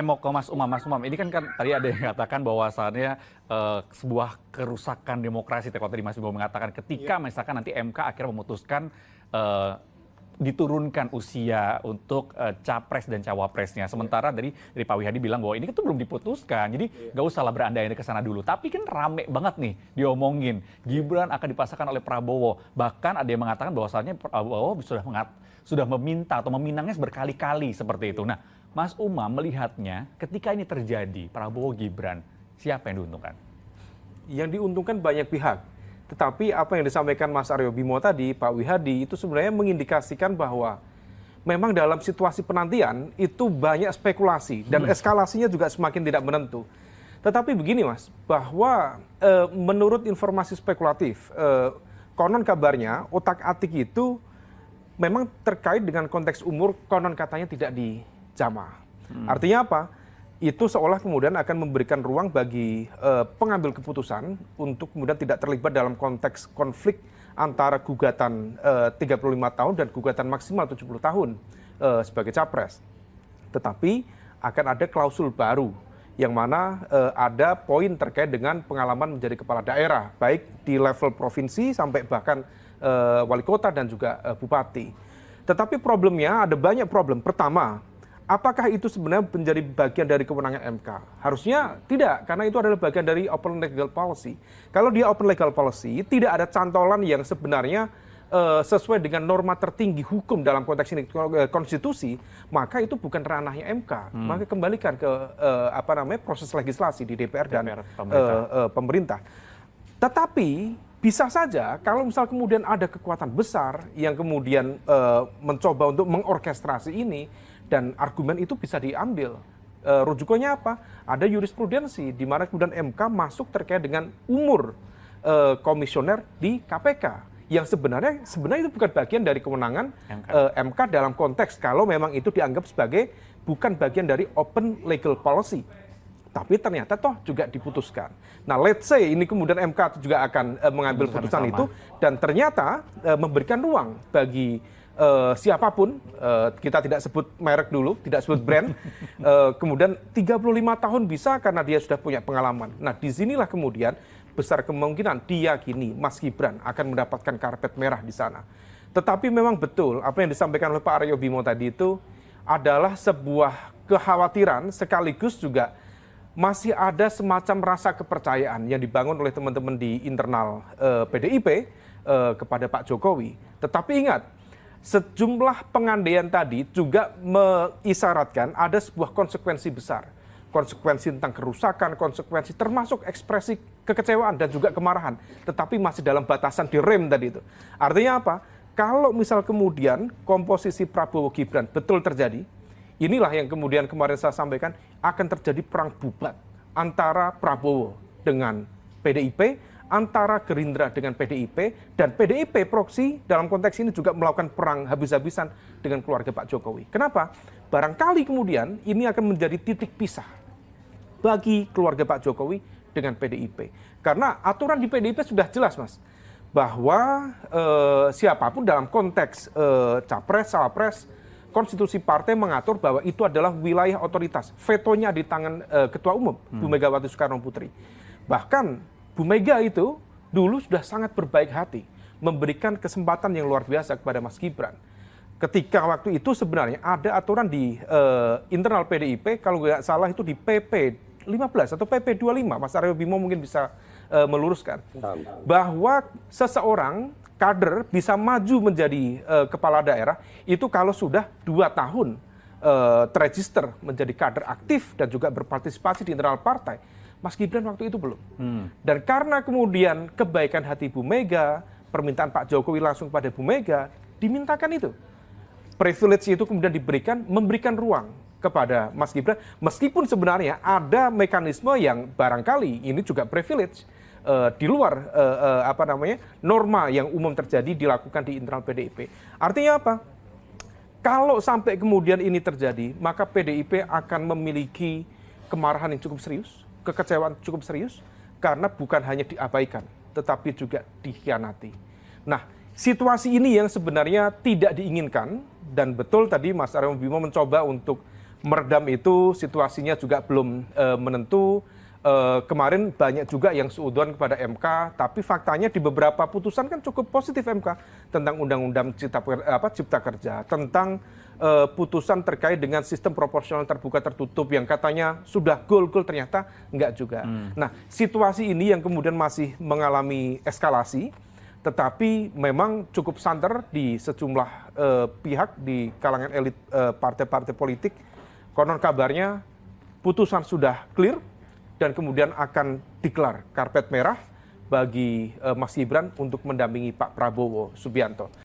Mau ke Mas Umam. Mas Umam, ini kan tadi ada yang mengatakan bahwasannya sebuah kerusakan demokrasi. Kalau tadi Mas Bimo mengatakan ketika misalkan nanti MK akhirnya memutuskan eh, diturunkan usia untuk capres dan cawapresnya. Sementara dari Pak Wihadi bilang bahwa ini itu belum diputuskan. Jadi nggak usah lah berandai-andai ke sana dulu. Tapi kan rame banget nih diomongin. Gibran akan dipasangkan oleh Prabowo. Bahkan ada yang mengatakan bahwasannya Prabowo sudah meminta atau meminangnya berkali-kali seperti itu. Nah, Mas Umam melihatnya ketika ini terjadi, Prabowo Gibran, siapa yang diuntungkan? Yang diuntungkan banyak pihak. Tetapi apa yang disampaikan Mas Aryo Bimo tadi, Pak Wihadi, itu sebenarnya mengindikasikan bahwa memang dalam situasi penantian itu banyak spekulasi dan eskalasinya juga semakin tidak menentu. Tetapi begini Mas, bahwa menurut informasi spekulatif, konon kabarnya otak-atik itu memang terkait dengan konteks umur, konon katanya tidak dijamah. Artinya apa? Itu seolah kemudian akan memberikan ruang bagi pengambil keputusan untuk kemudian tidak terlibat dalam konteks konflik antara gugatan 35 tahun dan gugatan maksimal 70 tahun sebagai capres. Tetapi akan ada klausul baru yang mana ada poin terkait dengan pengalaman menjadi kepala daerah, baik di level provinsi sampai bahkan wali kota dan juga bupati. Tetapi problemnya ada banyak problem. Pertama, apakah itu sebenarnya menjadi bagian dari kewenangan MK? Harusnya tidak, karena itu adalah bagian dari open legal policy. Kalau dia open legal policy, tidak ada cantolan yang sebenarnya sesuai dengan norma tertinggi hukum dalam konteks ini konstitusi, maka itu bukan ranahnya MK. Maka kembalikan ke proses legislasi di DPR dan pemerintah. Tetapi bisa saja kalau misal kemudian ada kekuatan besar yang kemudian mencoba untuk mengorkestrasi ini, dan argumen itu bisa diambil. Rujukannya apa? Ada jurisprudensi di mana kemudian MK masuk terkait dengan umur komisioner di KPK yang sebenarnya itu bukan bagian dari kewenangan MK dalam konteks kalau memang itu dianggap sebagai bukan bagian dari open legal policy. Tapi ternyata toh juga diputuskan. Nah, let's say ini kemudian MK juga akan mengambil putusan itu dan ternyata memberikan ruang bagi siapapun, kita tidak sebut merek dulu, tidak sebut brand, kemudian 35 tahun bisa karena dia sudah punya pengalaman. Nah, disinilah kemudian besar kemungkinan diyakini Mas Gibran akan mendapatkan karpet merah di sana. Tetapi memang betul, apa yang disampaikan oleh Pak Aryo Bimo tadi itu adalah sebuah kekhawatiran sekaligus juga masih ada semacam rasa kepercayaan yang dibangun oleh teman-teman di internal PDIP kepada Pak Jokowi. Tetapi ingat, sejumlah pengandaian tadi juga mengisyaratkan ada sebuah konsekuensi besar. Konsekuensi tentang kerusakan, konsekuensi termasuk ekspresi kekecewaan dan juga kemarahan. Tetapi masih dalam batasan direm tadi itu. Artinya apa? Kalau misal kemudian komposisi Prabowo Gibran betul terjadi, inilah yang kemudian kemarin saya sampaikan, akan terjadi perang bubat antara Prabowo dengan PDIP, antara Gerindra dengan PDIP, dan PDIP proksi dalam konteks ini juga melakukan perang habis-habisan dengan keluarga Pak Jokowi. Kenapa? Barangkali kemudian ini akan menjadi titik pisah bagi keluarga Pak Jokowi dengan PDIP. Karena aturan di PDIP sudah jelas, Mas, bahwa siapapun dalam konteks capres, cawapres, konstitusi partai mengatur bahwa itu adalah wilayah otoritas. Vetonya di tangan Ketua Umum, Bu Megawati Soekarno Putri. Bahkan Bu Mega itu dulu sudah sangat berbaik hati memberikan kesempatan yang luar biasa kepada Mas Gibran. Ketika waktu itu sebenarnya ada aturan di internal PDIP, kalau nggak salah itu di PP 15 atau PP 25, Mas Aryo Bimo mungkin bisa meluruskan, bahwa seseorang kader bisa maju menjadi kepala daerah itu kalau sudah 2 tahun terregister menjadi kader aktif dan juga berpartisipasi di internal partai. Mas Gibran waktu itu belum. Dan karena kemudian kebaikan hati Bu Mega, permintaan Pak Jokowi langsung kepada Bu Mega, dimintakan itu. Privilege itu kemudian memberikan ruang kepada Mas Gibran, meskipun sebenarnya ada mekanisme yang barangkali ini juga privilege di luar norma yang umum terjadi dilakukan di internal PDIP. Artinya apa? Kalau sampai kemudian ini terjadi, maka PDIP akan memiliki kemarahan yang cukup serius, kekecewaan cukup serius, karena bukan hanya diabaikan, tetapi juga dikhianati. Nah, situasi ini yang sebenarnya tidak diinginkan, dan betul tadi Mas Aryo Bimo mencoba untuk meredam itu situasinya juga belum menentu. Kemarin banyak juga yang seudon kepada MK, tapi faktanya di beberapa putusan kan cukup positif MK tentang Undang-Undang Cipta Kerja, tentang putusan terkait dengan sistem proporsional terbuka tertutup yang katanya sudah goal ternyata enggak juga. Nah, situasi ini yang kemudian masih mengalami eskalasi, tetapi memang cukup santer di sejumlah pihak di kalangan elit partai-partai politik. Konon kabarnya putusan sudah clear dan kemudian akan digelar karpet merah bagi Mas Gibran untuk mendampingi Pak Prabowo Subianto.